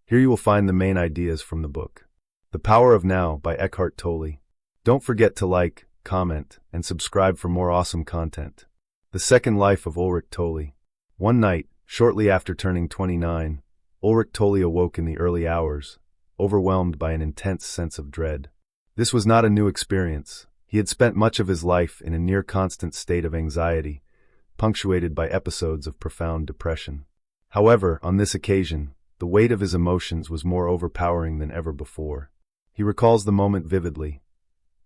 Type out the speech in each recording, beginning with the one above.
Here you will find the main ideas from the book. The Power of Now by Eckhart Tolle. Don't forget to like, comment, and subscribe for more awesome content. The Second Life of Eckhart Tolle. One night, shortly after turning 29, Eckhart Tolle awoke in the early hours, overwhelmed by an intense sense of dread. This was not a new experience. He had spent much of his life in a near-constant state of anxiety, punctuated by episodes of profound depression. However, on this occasion, the weight of his emotions was more overpowering than ever before. He recalls the moment vividly.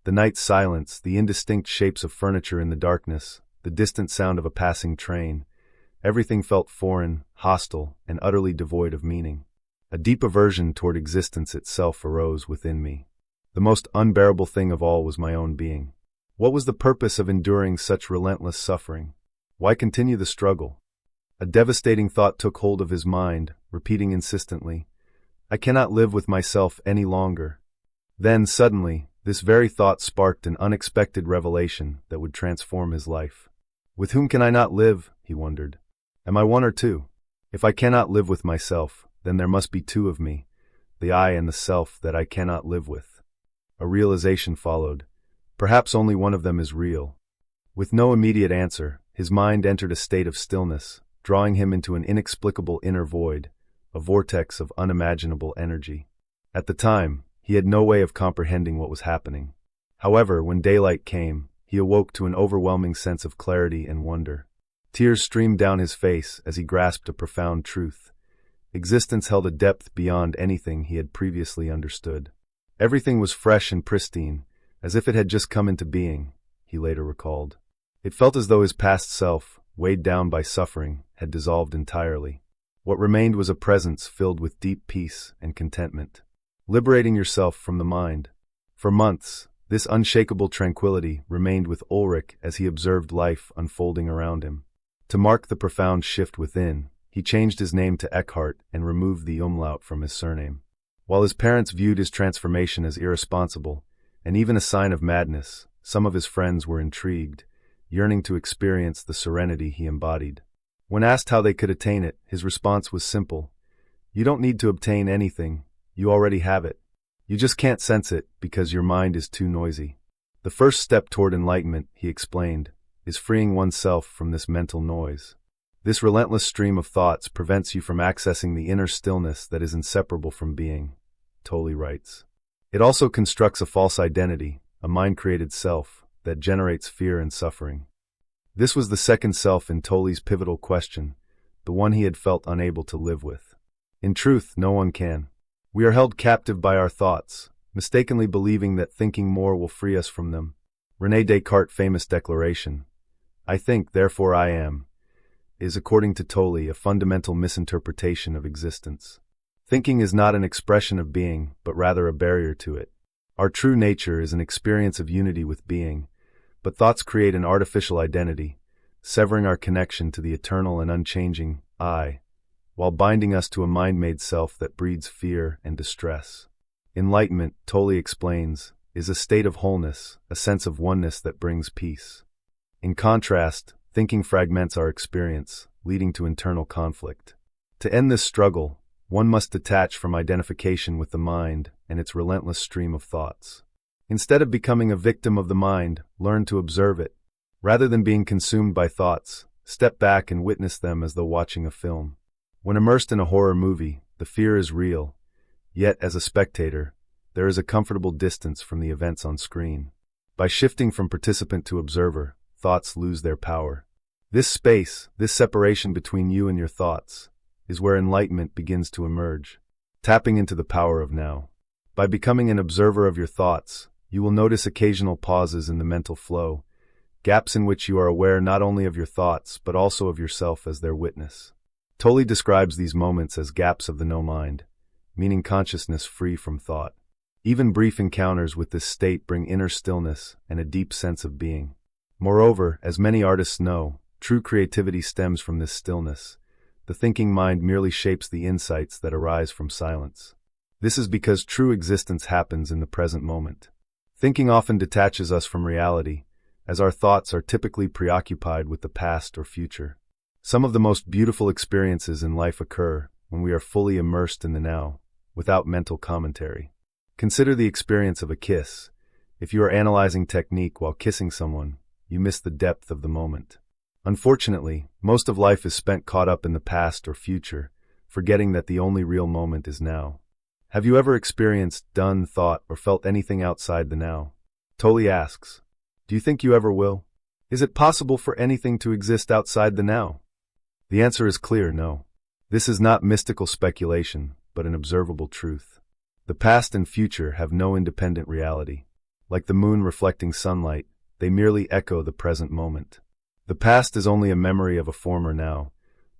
The night's silence, the indistinct shapes of furniture in the darkness, the distant sound of a passing train. Everything felt foreign, hostile, and utterly devoid of meaning. A deep aversion toward existence itself arose within me. The most unbearable thing of all was my own being. What was the purpose of enduring such relentless suffering? Why continue the struggle? A devastating thought took hold of his mind, repeating insistently, "I cannot live with myself any longer." Then, suddenly, this very thought sparked an unexpected revelation that would transform his life. With whom can I not live? He wondered. Am I one or two? If I cannot live with myself, then there must be two of me, the I and the self that I cannot live with. A realization followed. Perhaps only one of them is real. With no immediate answer, his mind entered a state of stillness, drawing him into an inexplicable inner void, a vortex of unimaginable energy. At the time, he had no way of comprehending what was happening. However, when daylight came, he awoke to an overwhelming sense of clarity and wonder. Tears streamed down his face as he grasped a profound truth. Existence held a depth beyond anything he had previously understood. Everything was fresh and pristine, as if it had just come into being, he later recalled. It felt as though his past self, weighed down by suffering, had dissolved entirely. What remained was a presence filled with deep peace and contentment. Liberating yourself from the mind. For months, this unshakable tranquility remained with Ulrich as he observed life unfolding around him. To mark the profound shift within, he changed his name to Eckhart and removed the umlaut from his surname. While his parents viewed his transformation as irresponsible, and even a sign of madness, some of his friends were intrigued, yearning to experience the serenity he embodied. When asked how they could attain it, his response was simple. You don't need to obtain anything, you already have it. You just can't sense it because your mind is too noisy. The first step toward enlightenment, he explained, is freeing oneself from this mental noise. This relentless stream of thoughts prevents you from accessing the inner stillness that is inseparable from being, Tolle writes. It also constructs a false identity, a mind-created self, that generates fear and suffering. This was the second self in Tolle's pivotal question, the one he had felt unable to live with. In truth, no one can. We are held captive by our thoughts, mistakenly believing that thinking more will free us from them. René Descartes' famous declaration, "I think, therefore I am," is, according to Tolle, a fundamental misinterpretation of existence. Thinking is not an expression of being, but rather a barrier to it. Our true nature is an experience of unity with being, but thoughts create an artificial identity, severing our connection to the eternal and unchanging I, while binding us to a mind-made self that breeds fear and distress. Enlightenment, Tolle explains, is a state of wholeness, a sense of oneness that brings peace. In contrast, thinking fragments our experience, leading to internal conflict. To end this struggle, one must detach from identification with the mind and its relentless stream of thoughts. Instead of becoming a victim of the mind, learn to observe it. Rather than being consumed by thoughts, step back and witness them as though watching a film. When immersed in a horror movie, the fear is real, yet as a spectator, there is a comfortable distance from the events on screen. By shifting from participant to observer, thoughts lose their power. This space, this separation between you and your thoughts, is where enlightenment begins to emerge, tapping into the power of now. By becoming an observer of your thoughts, you will notice occasional pauses in the mental flow, gaps in which you are aware not only of your thoughts but also of yourself as their witness. Tolle describes these moments as gaps of the no mind, meaning consciousness free from thought. Even brief encounters with this state bring inner stillness and a deep sense of being. Moreover, as many artists know, true creativity stems from this stillness. The thinking mind merely shapes the insights that arise from silence. This is because true existence happens in the present moment. Thinking often detaches us from reality, as our thoughts are typically preoccupied with the past or future. Some of the most beautiful experiences in life occur when we are fully immersed in the now, without mental commentary. Consider the experience of a kiss. If you are analyzing technique while kissing someone, you miss the depth of the moment. Unfortunately, most of life is spent caught up in the past or future, forgetting that the only real moment is now. Have you ever experienced, done, thought, or felt anything outside the now? Tolle asks, do you think you ever will? Is it possible for anything to exist outside the now? The answer is clear, no. This is not mystical speculation, but an observable truth. The past and future have no independent reality. Like the moon reflecting sunlight, they merely echo the present moment. The past is only a memory of a former now,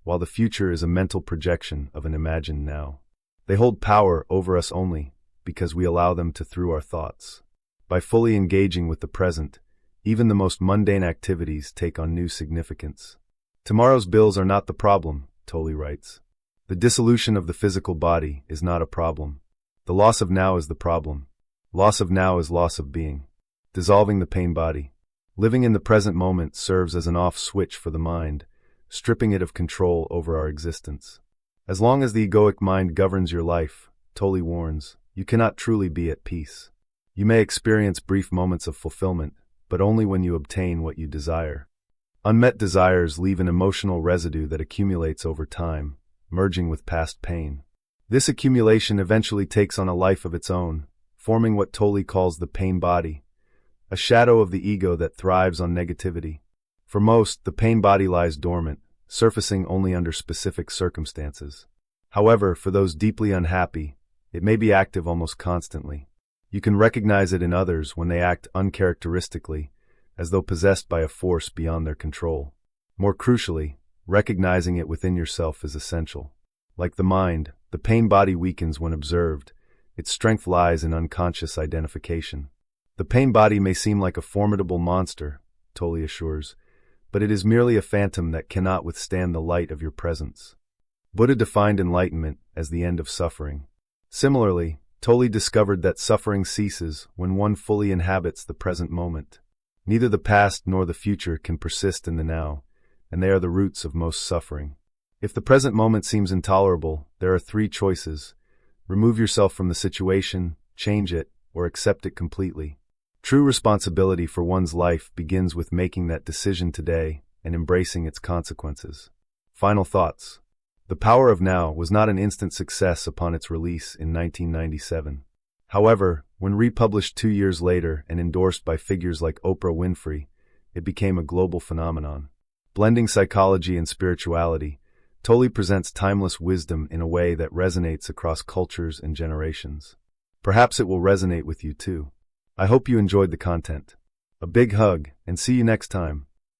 while the future is a mental projection of an imagined now. They hold power over us only because we allow them to through our thoughts. By fully engaging with the present, even the most mundane activities take on new significance. Tomorrow's bills are not the problem, Tolle writes. The dissolution of the physical body is not a problem. The loss of now is the problem. Loss of now is loss of being. Dissolving the pain body. Living in the present moment serves as an off switch for the mind, stripping it of control over our existence. As long as the egoic mind governs your life, Tolle warns, you cannot truly be at peace. You may experience brief moments of fulfillment, but only when you obtain what you desire. Unmet desires leave an emotional residue that accumulates over time, merging with past pain. This accumulation eventually takes on a life of its own, forming what Tolle calls the pain body, a shadow of the ego that thrives on negativity. For most, the pain body lies dormant, surfacing only under specific circumstances. However, for those deeply unhappy, it may be active almost constantly. You can recognize it in others when they act uncharacteristically, as though possessed by a force beyond their control. More crucially, recognizing it within yourself is essential. Like the mind, the pain body weakens when observed. Its strength lies in unconscious identification. The pain body may seem like a formidable monster, Tolle assures, but it is merely a phantom that cannot withstand the light of your presence. Buddha defined enlightenment as the end of suffering. Similarly, Tolle discovered that suffering ceases when one fully inhabits the present moment. Neither the past nor the future can persist in the now, and they are the roots of most suffering. If the present moment seems intolerable, there are three choices: remove yourself from the situation, change it, or accept it completely. True responsibility for one's life begins with making that decision today and embracing its consequences. Final thoughts. The Power of Now was not an instant success upon its release in 1997. However, when republished 2 years later and endorsed by figures like Oprah Winfrey, it became a global phenomenon. Blending psychology and spirituality, Tolle presents timeless wisdom in a way that resonates across cultures and generations. Perhaps it will resonate with you too. I hope you enjoyed the content. A big hug, and see you next time.